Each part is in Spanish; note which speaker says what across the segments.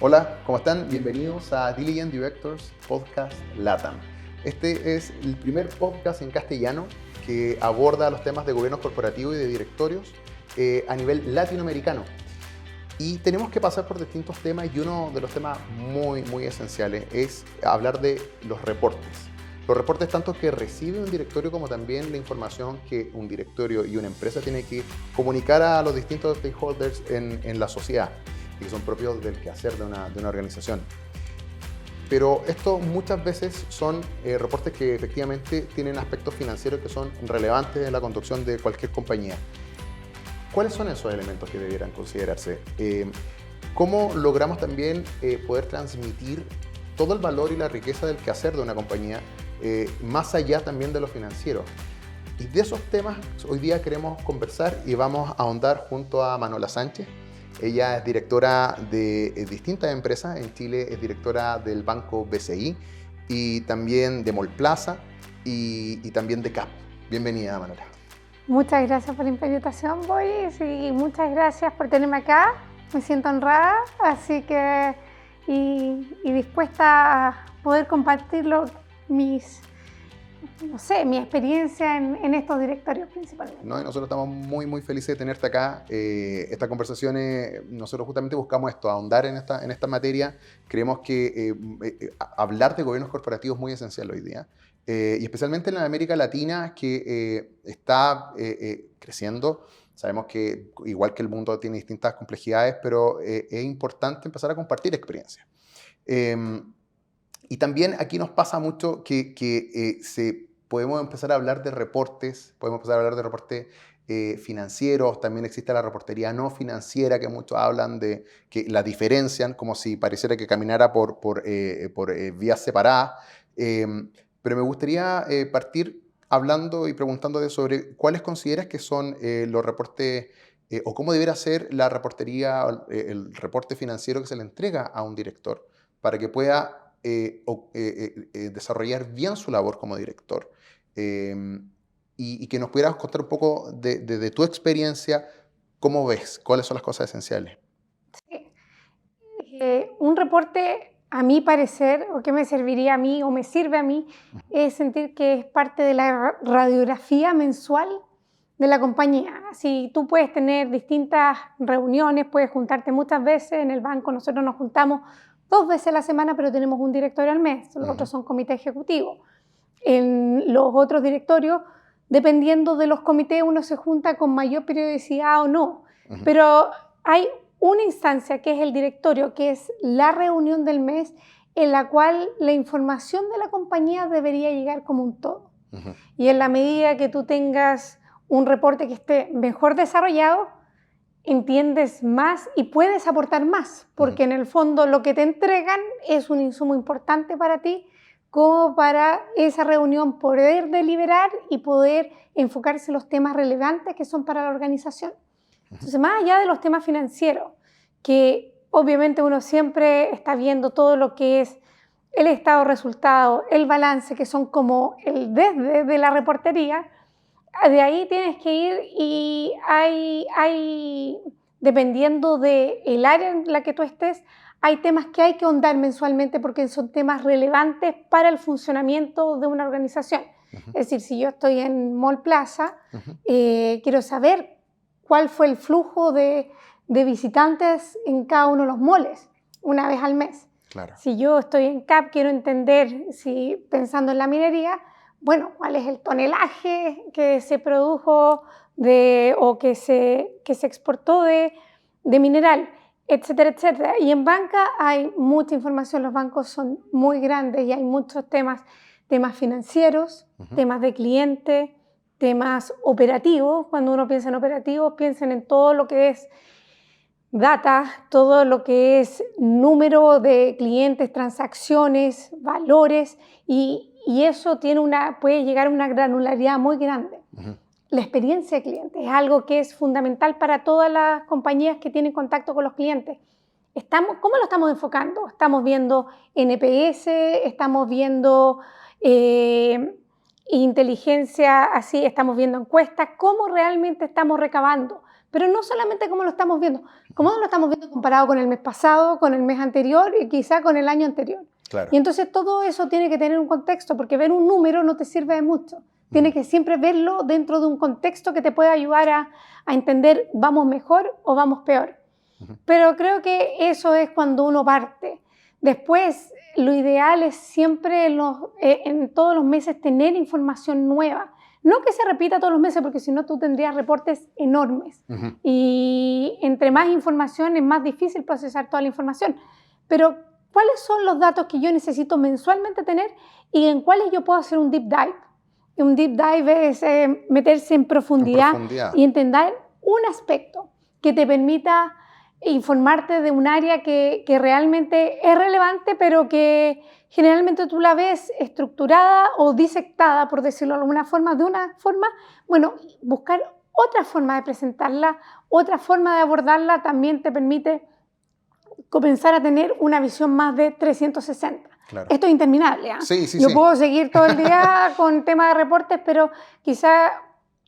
Speaker 1: Hola, ¿cómo están? Bienvenidos a Diligent Directors Podcast LATAM. Este es el primer podcast en castellano que aborda los temas de gobiernos corporativos y de directorios a nivel latinoamericano. Y tenemos que pasar por distintos temas y uno de los temas muy esenciales es hablar de los reportes. Los reportes tanto que recibe un directorio como también la información que un directorio y una empresa tiene que comunicar a los distintos stakeholders en la sociedad y que son propios del quehacer de una organización. Pero esto muchas veces son reportes que efectivamente tienen aspectos financieros que son relevantes en la conducción de cualquier compañía. ¿Cuáles son esos elementos que debieran considerarse? ¿Cómo logramos también poder transmitir todo el valor y la riqueza del quehacer de una compañía más allá también de lo financiero? Y de esos temas hoy día queremos conversar y vamos a ahondar junto a Manuela Sánchez. Ella es directora de distintas empresas. En Chile es directora del Banco BCI y también de Mallplaza y también de CAP. Bienvenida, Manuela.
Speaker 2: Muchas gracias por la invitación, Boris, y muchas gracias por tenerme acá. Me siento honrada, así que y dispuesta a poder compartir mi experiencia en estos directorios principalmente.
Speaker 1: No, y nosotros estamos muy felices de tenerte acá. Esta conversación, nosotros justamente buscamos esto, ahondar en esta materia. Creemos que hablar de gobiernos corporativos es muy esencial hoy día. Y especialmente en la América Latina, que está creciendo. Sabemos que igual que el mundo tiene distintas complejidades, pero es importante empezar a compartir experiencias. Y también aquí nos pasa mucho que podemos empezar a hablar de reportes, podemos empezar a hablar de reportes financieros, también existe la reportería no financiera que muchos hablan de, que la diferencian como si pareciera que caminara por vías separadas. Pero me gustaría partir hablando y preguntándote sobre cuáles consideras que son los reportes o cómo debería ser la reportería, el reporte financiero que se le entrega a un director para que pueda desarrollar bien su labor como director. Y que nos pudieras contar un poco de tu experiencia, cómo ves, cuáles son las cosas esenciales.
Speaker 2: Sí. Un reporte, a mi parecer, o que me serviría a mí o me sirve a mí, es sentir que es parte de la radiografía mensual de la compañía. Si tú puedes tener distintas reuniones, puedes juntarte muchas veces en el banco. Nosotros nos juntamos 2 veces a la semana, pero tenemos un directorio al mes. Los otros son comités ejecutivos. En los otros directorios, dependiendo de los comités, uno se junta con mayor periodicidad o no. Pero hay una instancia que es el directorio, que es la reunión del mes, en la cual la información de la compañía debería llegar como un todo. Y en la medida que tú tengas un reporte que esté mejor desarrollado, entiendes más y puedes aportar más, porque en el fondo lo que te entregan es un insumo importante para ti, como para esa reunión poder deliberar y poder enfocarse en los temas relevantes que son para la organización. Entonces, más allá de los temas financieros, que obviamente uno siempre está viendo todo lo que es el estado de resultado, el balance, que son como el desde de la reportería, de ahí tienes que ir y hay dependiendo del área en la que tú estés, hay temas que hay que ahondar mensualmente porque son temas relevantes para el funcionamiento de una organización. Es decir, si yo estoy en Mallplaza, quiero saber cuál fue el flujo de visitantes en cada uno de los malls una vez al mes.
Speaker 1: Claro.
Speaker 2: Si yo estoy en CAP, quiero entender, si pensando en la minería, bueno, cuál es el tonelaje que se produjo o que se exportó de mineral, etcétera, etcétera. Y en banca hay mucha información, los bancos son muy grandes y hay muchos temas financieros, temas de cliente, temas operativos. Cuando uno piensa en operativos, piensen en todo lo que es data, todo lo que es número de clientes, transacciones, valores, y eso puede llegar a una granularidad muy grande. La experiencia de cliente es algo que es fundamental para todas las compañías que tienen contacto con los clientes. ¿Cómo lo estamos enfocando? Estamos viendo NPS, estamos viendo inteligencia, así estamos viendo encuestas, cómo realmente estamos recabando pero no solamente cómo lo estamos viendo, cómo lo estamos viendo comparado con el mes pasado, con el mes anterior y quizá con el año anterior.
Speaker 1: Claro.
Speaker 2: Y entonces todo eso tiene que tener un contexto, porque ver un número no te sirve de mucho. Tienes que siempre verlo dentro de un contexto que te pueda ayudar a entender vamos mejor o vamos peor. Pero creo que eso es cuando uno parte. Después, lo ideal es siempre en todos los meses tener información nueva. No que se repita todos los meses, porque si no tú tendrías reportes enormes. Y entre más información es más difícil procesar toda la información. Pero, ¿cuáles son los datos que yo necesito mensualmente tener y en cuáles yo puedo hacer un deep dive? Un deep dive es meterse en profundidad y entender un aspecto que te permita informarte de un área que realmente es relevante, pero que generalmente tú la ves estructurada o disectada, por decirlo de alguna forma, de una forma. Bueno, buscar otra forma de presentarla, otra forma de abordarla también te permite comenzar a tener una visión más de 360.
Speaker 1: Claro.
Speaker 2: Esto es interminable, ¿eh?
Speaker 1: Sí.
Speaker 2: Yo puedo seguir todo el día con temas de reportes, pero quizá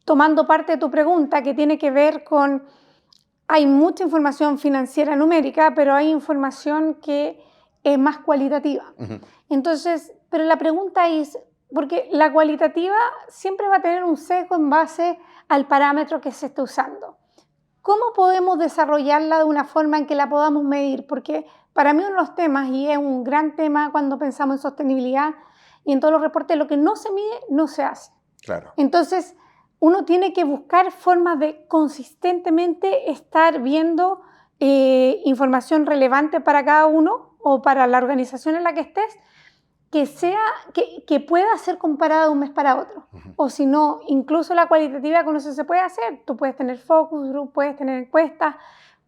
Speaker 2: tomando parte de tu pregunta que tiene que ver con... Hay mucha información financiera numérica, pero hay información que es más cualitativa. Entonces, pero la pregunta es, porque la cualitativa siempre va a tener un sesgo en base al parámetro que se está usando. ¿Cómo podemos desarrollarla de una forma en que la podamos medir? Porque para mí uno de los temas, y es un gran tema cuando pensamos en sostenibilidad y en todos los reportes, lo que no se mide, no se hace.
Speaker 1: Claro.
Speaker 2: Entonces, uno tiene que buscar formas de consistentemente estar viendo información relevante para cada uno o para la organización en la que estés, que pueda ser comparada de un mes para otro. O si no, incluso la cualitativa con eso se puede hacer. Tú puedes tener focus group, puedes tener encuestas,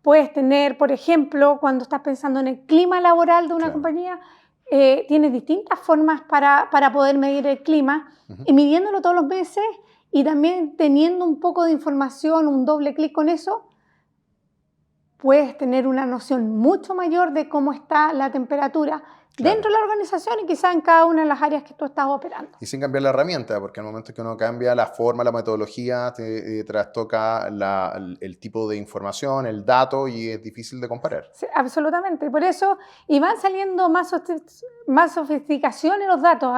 Speaker 2: puedes tener, por ejemplo, cuando estás pensando en el clima laboral de una compañía, tienes distintas formas para poder medir el clima y midiéndolo todos los meses y también teniendo un poco de información, un doble clic con eso, puedes tener una noción mucho mayor de cómo está la temperatura dentro de la organización y quizá en cada una de las áreas que tú estás operando.
Speaker 1: Y sin cambiar la herramienta, porque al momento que uno cambia la forma, la metodología, te trastoca el tipo de información, el dato, y es difícil de comparar.
Speaker 2: Sí, absolutamente. Por eso, y van saliendo más sofisticación en los datos.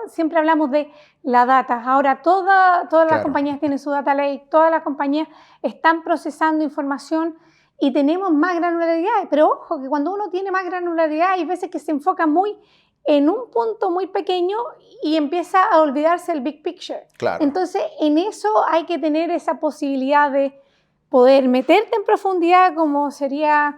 Speaker 2: Siempre hablamos de la data. Ahora todas las compañías tienen su data lake, todas las compañías están procesando información y tenemos más granularidad, pero ojo que cuando uno tiene más granularidad hay veces que se enfoca muy en un punto muy pequeño y empieza a olvidarse el big picture.
Speaker 1: Claro.
Speaker 2: Entonces en eso hay que tener esa posibilidad de poder meterte en profundidad, como sería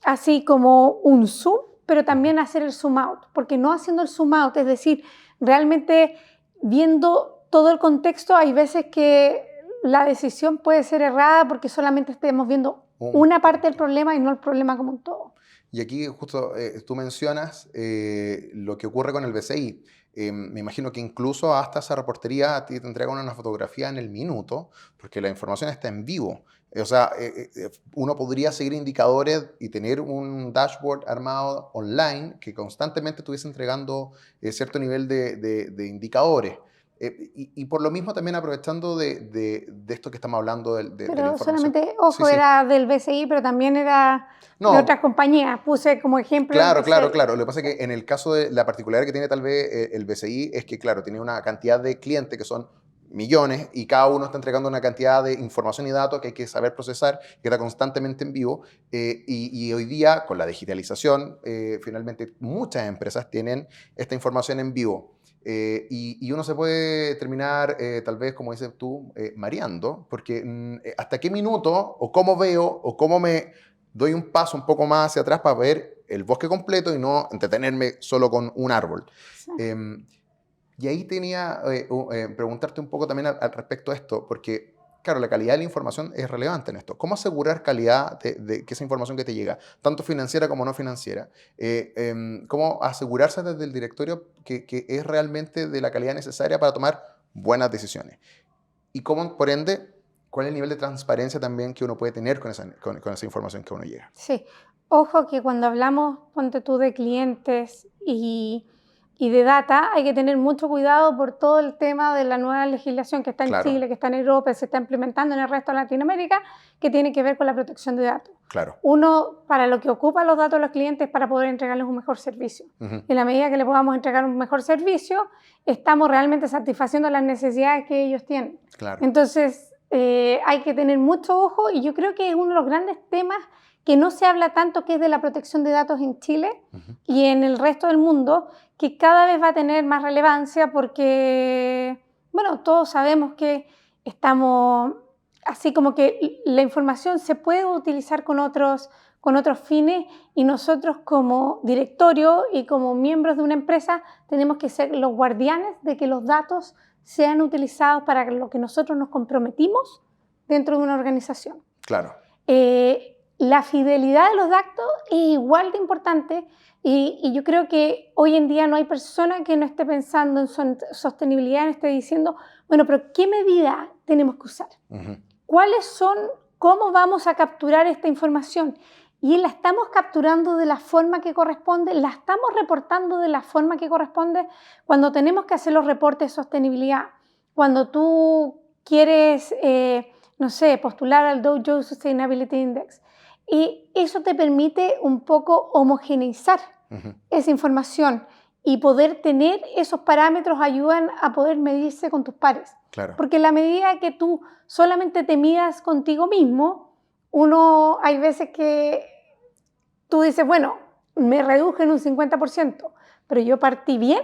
Speaker 2: así como un zoom, pero también hacer el zoom out, porque no haciendo el zoom out, es decir, realmente viendo todo el contexto, hay veces que la decisión puede ser errada porque solamente estemos viendo una parte del problema y no el problema como un todo.
Speaker 1: Y aquí justo tú mencionas lo que ocurre con el BCI. Me imagino que incluso hasta esa reportería a ti te entregan una fotografía en el minuto, porque la información está en vivo. O sea, uno podría seguir indicadores y tener un dashboard armado online que constantemente estuviese entregando cierto nivel de indicadores. Y por lo mismo también aprovechando de esto que estamos hablando de la información.
Speaker 2: Pero solamente, ojo, era del BCI, pero también era de otras compañías. Puse como ejemplo.
Speaker 1: Claro. Lo que pasa es que en el caso de la particularidad que tiene tal vez el BCI es que, claro, tiene una cantidad de clientes que son millones y cada uno está entregando una cantidad de información y datos que hay que saber procesar, que está constantemente en vivo. Y hoy día, con la digitalización, finalmente muchas empresas tienen esta información en vivo. Y uno se puede terminar, tal vez, como dices tú, mareando, porque hasta qué minuto, o cómo veo, o cómo me doy un paso un poco más hacia atrás para ver el bosque completo y no entretenerme solo con un árbol. Sí. Y ahí tenía preguntarte un poco también al respecto a esto, porque, claro, la calidad de la información es relevante en esto. ¿Cómo asegurar calidad de que esa información que te llega, tanto financiera como no financiera? ¿Cómo asegurarse desde el directorio que es realmente de la calidad necesaria para tomar buenas decisiones? Y cómo, por ende, cuál es el nivel de transparencia también que uno puede tener con esa información que uno llega.
Speaker 2: Sí. Ojo que cuando hablamos, ponte tú, de clientes y y de data, hay que tener mucho cuidado por todo el tema de la nueva legislación que está en
Speaker 1: Claro.
Speaker 2: Chile, que está en Europa, se está implementando en el resto de Latinoamérica, que tiene que ver con la protección de datos.
Speaker 1: Claro.
Speaker 2: Uno, para lo que ocupa los datos de los clientes, para poder entregarles un mejor servicio. En la medida que le podamos entregar un mejor servicio, estamos realmente satisfaciendo las necesidades que ellos tienen.
Speaker 1: Claro.
Speaker 2: Entonces, hay que tener mucho ojo, y yo creo que es uno de los grandes temas que no se habla tanto, que es de la protección de datos en Chile y en el resto del mundo, que cada vez va a tener más relevancia porque, bueno, todos sabemos que estamos, así como que la información se puede utilizar con otros fines, y nosotros como directorio y como miembros de una empresa tenemos que ser los guardianes de que los datos sean utilizados para lo que nosotros nos comprometimos dentro de una organización.
Speaker 1: Claro.
Speaker 2: La fidelidad de los datos es igual de importante, y yo creo que hoy en día no hay persona que no esté pensando en sostenibilidad, no esté diciendo, bueno, pero ¿qué medida tenemos que usar? ¿Cuáles son? ¿Cómo vamos a capturar esta información? ¿Y la estamos capturando de la forma que corresponde? ¿La estamos reportando de la forma que corresponde? Cuando tenemos que hacer los reportes de sostenibilidad, cuando tú quieres, no sé, postular al Dow Jones Sustainability Index, y eso te permite un poco homogeneizar esa información, y poder tener esos parámetros ayudan a poder medirse con tus pares.
Speaker 1: Claro.
Speaker 2: Porque en la medida que tú solamente te midas contigo mismo, hay veces que tú dices, bueno, me reduje en un 50%, pero yo partí bien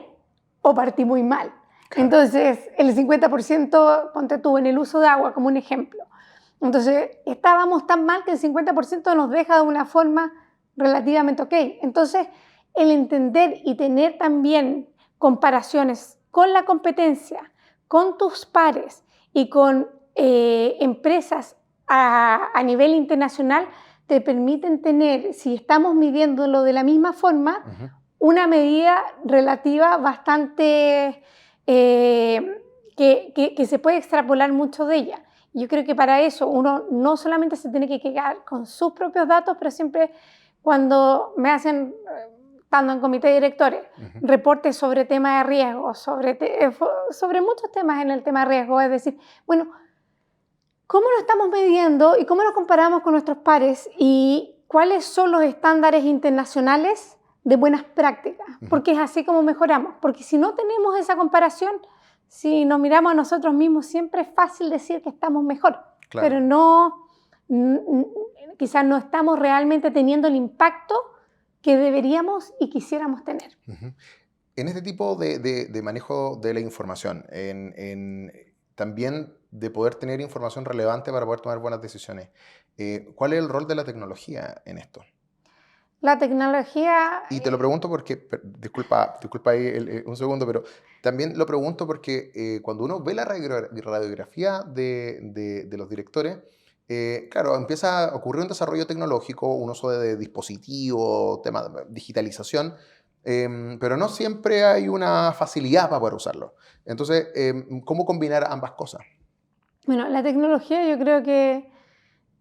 Speaker 2: o partí muy mal.
Speaker 1: Claro.
Speaker 2: Entonces, el 50%, ponte tú, en el uso de agua como un ejemplo. Entonces, estábamos tan mal que el 50% nos deja de una forma relativamente ok. Entonces, el entender y tener también comparaciones con la competencia, con tus pares y con empresas a nivel internacional, te permiten tener, si estamos midiéndolo de la misma forma, una medida relativa bastante que se puede extrapolar mucho de ella. Yo creo que para eso uno no solamente se tiene que quedar con sus propios datos, pero siempre cuando me hacen, estando en comité de directores, reportes sobre temas de riesgo, sobre muchos temas en el tema de riesgo, es decir, bueno, ¿cómo lo estamos midiendo y cómo nos comparamos con nuestros pares y cuáles son los estándares internacionales de buenas prácticas? Porque es así como mejoramos. Porque si no tenemos esa comparación, si nos miramos a nosotros mismos, siempre es fácil decir que estamos mejor, claro, pero no, quizás no estamos realmente teniendo el impacto que deberíamos y quisiéramos tener.
Speaker 1: En este tipo de manejo de la información, también de poder tener información relevante para poder tomar buenas decisiones, ¿cuál es el rol de la tecnología en esto?
Speaker 2: La tecnología...
Speaker 1: Y te lo pregunto porque, disculpa ahí un segundo, pero también lo pregunto porque cuando uno ve la radiografía de los directores, claro, empieza a ocurrir un desarrollo tecnológico, un uso de dispositivos, tema de digitalización, pero no siempre hay una facilidad para poder usarlo. Entonces, ¿cómo combinar ambas cosas?
Speaker 2: Bueno, la tecnología, yo creo que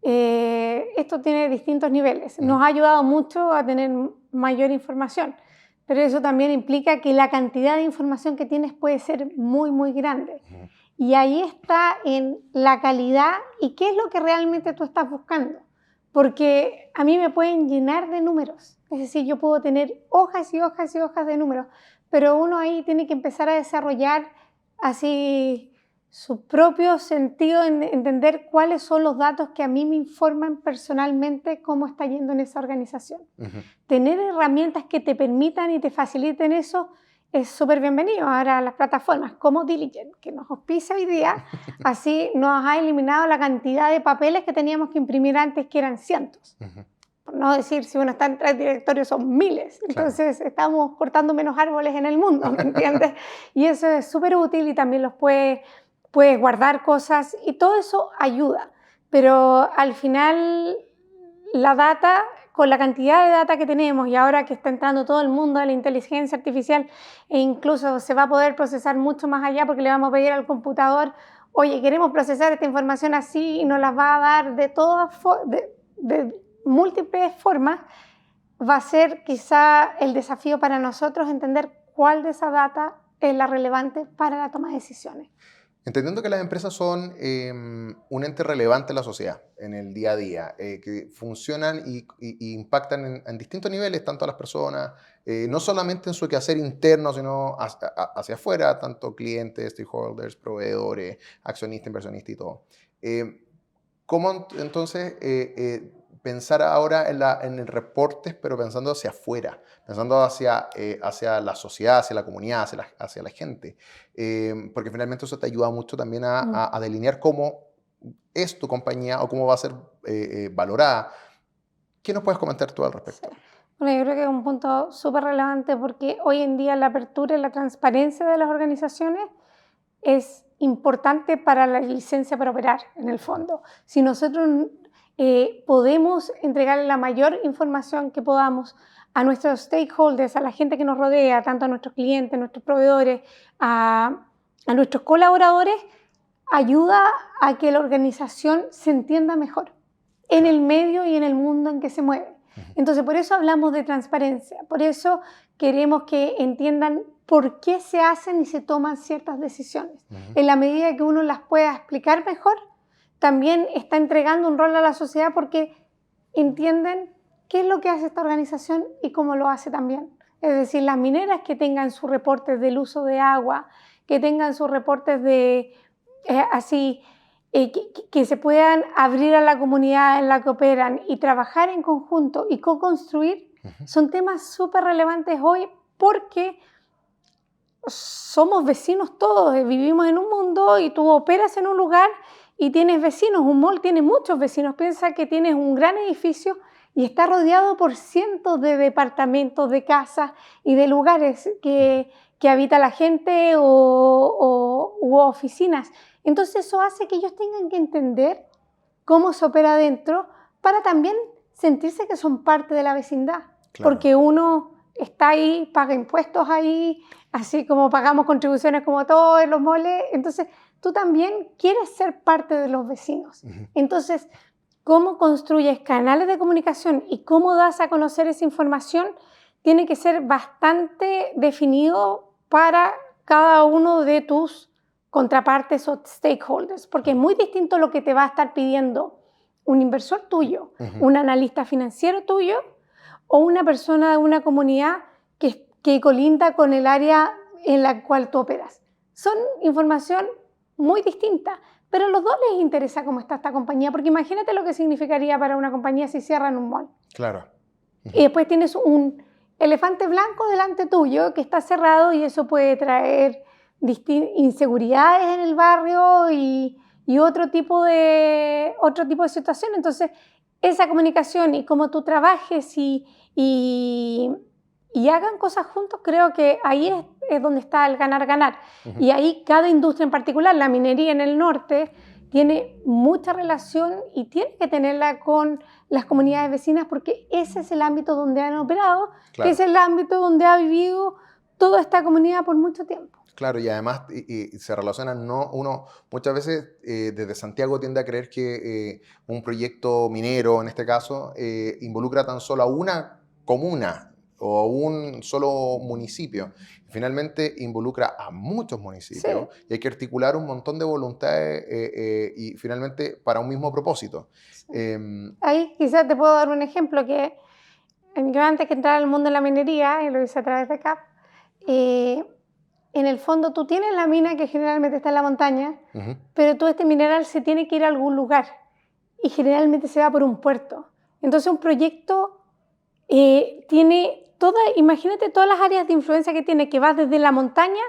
Speaker 2: esto tiene distintos niveles. Nos ha ayudado mucho a tener mayor información, pero eso también implica que la cantidad de información que tienes puede ser muy, muy grande. Y ahí está en la calidad y qué es lo que realmente tú estás buscando. Porque a mí me pueden llenar de números. Es decir, yo puedo tener hojas y hojas y hojas de números, pero uno ahí tiene que empezar a desarrollar así su propio sentido en entender cuáles son los datos que a mí me informan personalmente cómo está yendo en esa organización. Tener herramientas que te permitan y te faciliten eso es súper bienvenido. Ahora las plataformas como Diligent, que nos auspicia hoy día, así nos ha eliminado la cantidad de papeles que teníamos que imprimir antes, que eran cientos. Por no decir, si uno está en 3 directorios son miles. Entonces estamos cortando menos árboles en el mundo, ¿me entiendes? Y eso es súper útil, y también los puedes guardar cosas y todo eso ayuda. Pero al final la data, con la cantidad de data que tenemos y ahora que está entrando todo el mundo de la inteligencia artificial, e incluso se va a poder procesar mucho más allá, porque le vamos a pedir al computador, oye, queremos procesar esta información así, y nos la va a dar de múltiples formas. Va a ser quizá el desafío para nosotros entender cuál de esa data es la relevante para la toma de decisiones.
Speaker 1: Entendiendo que las empresas son un ente relevante en la sociedad, en el día a día, que funcionan y impactan en distintos niveles, tanto a las personas, no solamente en su quehacer interno, sino hacia afuera, tanto clientes, stakeholders, proveedores, accionistas, inversionistas y todo. ¿Cómo entonces pensar ahora en el reportes, pero pensando hacia afuera, pensando hacia la sociedad, hacia la comunidad, hacia la gente? Porque finalmente eso te ayuda mucho también a delinear cómo es tu compañía o cómo va a ser valorada. ¿Qué nos puedes comentar tú al respecto?
Speaker 2: Sí. Bueno, yo creo que es un punto súper relevante porque hoy en día la apertura y la transparencia de las organizaciones es importante para la licencia para operar, en el fondo. Si nosotros podemos entregar la mayor información que podamos a nuestros stakeholders, a la gente que nos rodea, tanto a nuestros clientes, a nuestros proveedores, a nuestros colaboradores, ayuda a que la organización se entienda mejor en el medio y en el mundo en que se mueve. Entonces, por eso hablamos de transparencia, por eso queremos que entiendan por qué se hacen y se toman ciertas decisiones. En la medida que uno las pueda explicar mejor, también está entregando un rol a la sociedad porque entienden qué es lo que hace esta organización y cómo lo hace también. Es decir, las mineras que tengan sus reportes del uso de agua, que tengan sus reportes de que se puedan abrir a la comunidad en la que operan y trabajar en conjunto y co-construir, son temas súper relevantes hoy porque somos vecinos todos, vivimos en un mundo y tú operas en un lugar y tienes vecinos, un mall tiene muchos vecinos, piensa que tienes un gran edificio y está rodeado por cientos de departamentos, de casas y de lugares que habita la gente u oficinas. Entonces eso hace que ellos tengan que entender cómo se opera adentro para también sentirse que son parte de la vecindad. Claro. Porque uno está ahí, paga impuestos ahí, así como pagamos contribuciones como todos en los moles. Entonces tú también quieres ser parte de los vecinos. Entonces, cómo construyes canales de comunicación y cómo das a conocer esa información tiene que ser bastante definido para cada uno de tus contrapartes o stakeholders, porque es muy distinto lo que te va a estar pidiendo un inversor tuyo, un analista financiero tuyo o una persona de una comunidad que colinda con el área en la cual tú operas. Son información muy distinta, pero a los dos les interesa cómo está esta compañía, porque imagínate lo que significaría para una compañía si cierran un mall.
Speaker 1: Claro.
Speaker 2: Y después tienes un elefante blanco delante tuyo que está cerrado y eso puede traer inseguridades en el barrio y otro tipo de situación. Entonces, esa comunicación y cómo tú trabajes y hagan cosas juntos, creo que ahí es donde está el ganar-ganar. Y ahí cada industria en particular, la minería en el norte, tiene mucha relación y tiene que tenerla con las comunidades vecinas porque ese es el ámbito donde han operado, claro. Que es el ámbito donde ha vivido toda esta comunidad por mucho tiempo.
Speaker 1: Claro, y además se relacionan, ¿no? Uno muchas veces desde Santiago tiende a creer que un proyecto minero, en este caso, involucra tan solo a una comuna o a un solo municipio. Finalmente involucra a muchos municipios, sí. Y hay que articular un montón de voluntades y finalmente para un mismo propósito.
Speaker 2: Sí. Ahí quizás te puedo dar un ejemplo que yo antes que entrar al mundo de la minería, y lo hice a través de CAP, en el fondo tú tienes la mina que generalmente está en la montaña, pero todo este mineral se tiene que ir a algún lugar y generalmente se va por un puerto. Entonces un proyecto tiene imagínate todas las áreas de influencia que tiene, que va desde la montaña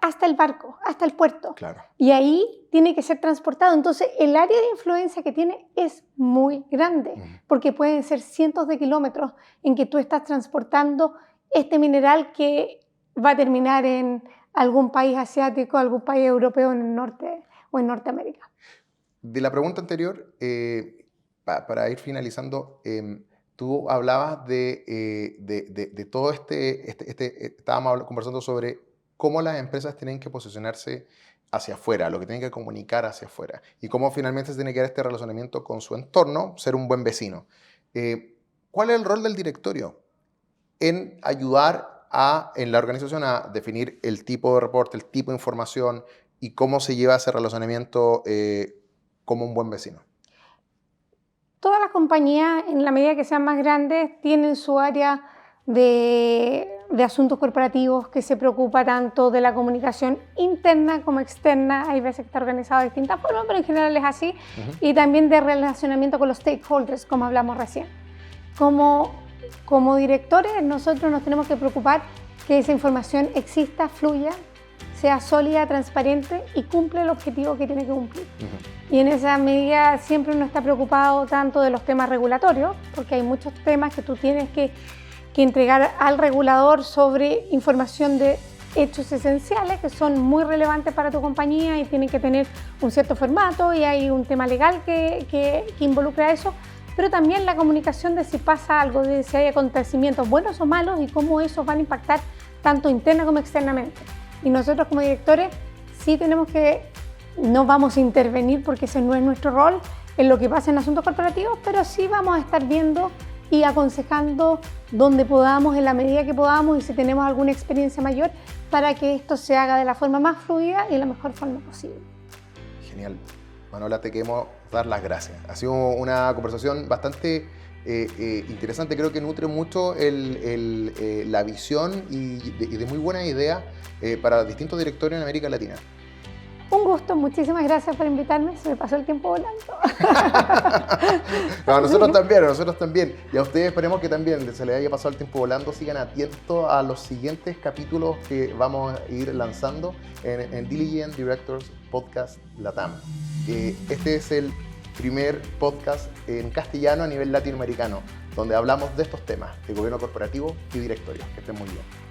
Speaker 2: hasta el barco, hasta el puerto.
Speaker 1: Claro.
Speaker 2: Y ahí tiene que ser transportado. Entonces el área de influencia que tiene es muy grande, porque pueden ser cientos de kilómetros en que tú estás transportando este mineral que va a terminar en algún país asiático, algún país europeo en el norte o en Norteamérica.
Speaker 1: De la pregunta anterior, para ir finalizando, tú hablabas de todo estábamos conversando sobre cómo las empresas tienen que posicionarse hacia afuera, lo que tienen que comunicar hacia afuera, y cómo finalmente se tiene que dar este relacionamiento con su entorno, ser un buen vecino. ¿Cuál es el rol del directorio en ayudar en la organización a definir el tipo de reporte, el tipo de información y cómo se lleva ese relacionamiento como un buen vecino?
Speaker 2: Todas las compañías, en la medida que sean más grandes, tienen su área de asuntos corporativos que se preocupa tanto de la comunicación interna como externa. Hay veces que está organizado de distintas formas, pero en general es así. Y también de relacionamiento con los stakeholders, como hablamos recién. Como directores, nosotros nos tenemos que preocupar que esa información exista, fluya, sea sólida, transparente y cumple el objetivo que tiene que cumplir. Y en esa medida siempre uno está preocupado tanto de los temas regulatorios, porque hay muchos temas que tú tienes que entregar al regulador sobre información de hechos esenciales que son muy relevantes para tu compañía y tienen que tener un cierto formato, y hay un tema legal que involucra eso, pero también la comunicación de si pasa algo, de si hay acontecimientos buenos o malos y cómo esos van a impactar tanto interna como externamente. Y nosotros como directores sí tenemos que, no vamos a intervenir porque ese no es nuestro rol en lo que pasa en asuntos corporativos, pero sí vamos a estar viendo y aconsejando donde podamos, en la medida que podamos, y si tenemos alguna experiencia mayor, para que esto se haga de la forma más fluida y de la mejor forma posible.
Speaker 1: Genial. Manuela, te queremos dar las gracias. Ha sido una conversación bastante interesante, creo que nutre mucho la visión y de muy buena idea para distintos directores en América Latina.
Speaker 2: Un gusto, muchísimas gracias por invitarme, se me pasó el tiempo volando.
Speaker 1: No, nosotros también. Y a ustedes esperemos que también se les haya pasado el tiempo volando. Sigan atentos a los siguientes capítulos que vamos a ir lanzando en Diligent Directors Podcast Latam. Este es el primer podcast en castellano a nivel latinoamericano, donde hablamos de estos temas de gobierno corporativo y directorio. Que estén muy bien.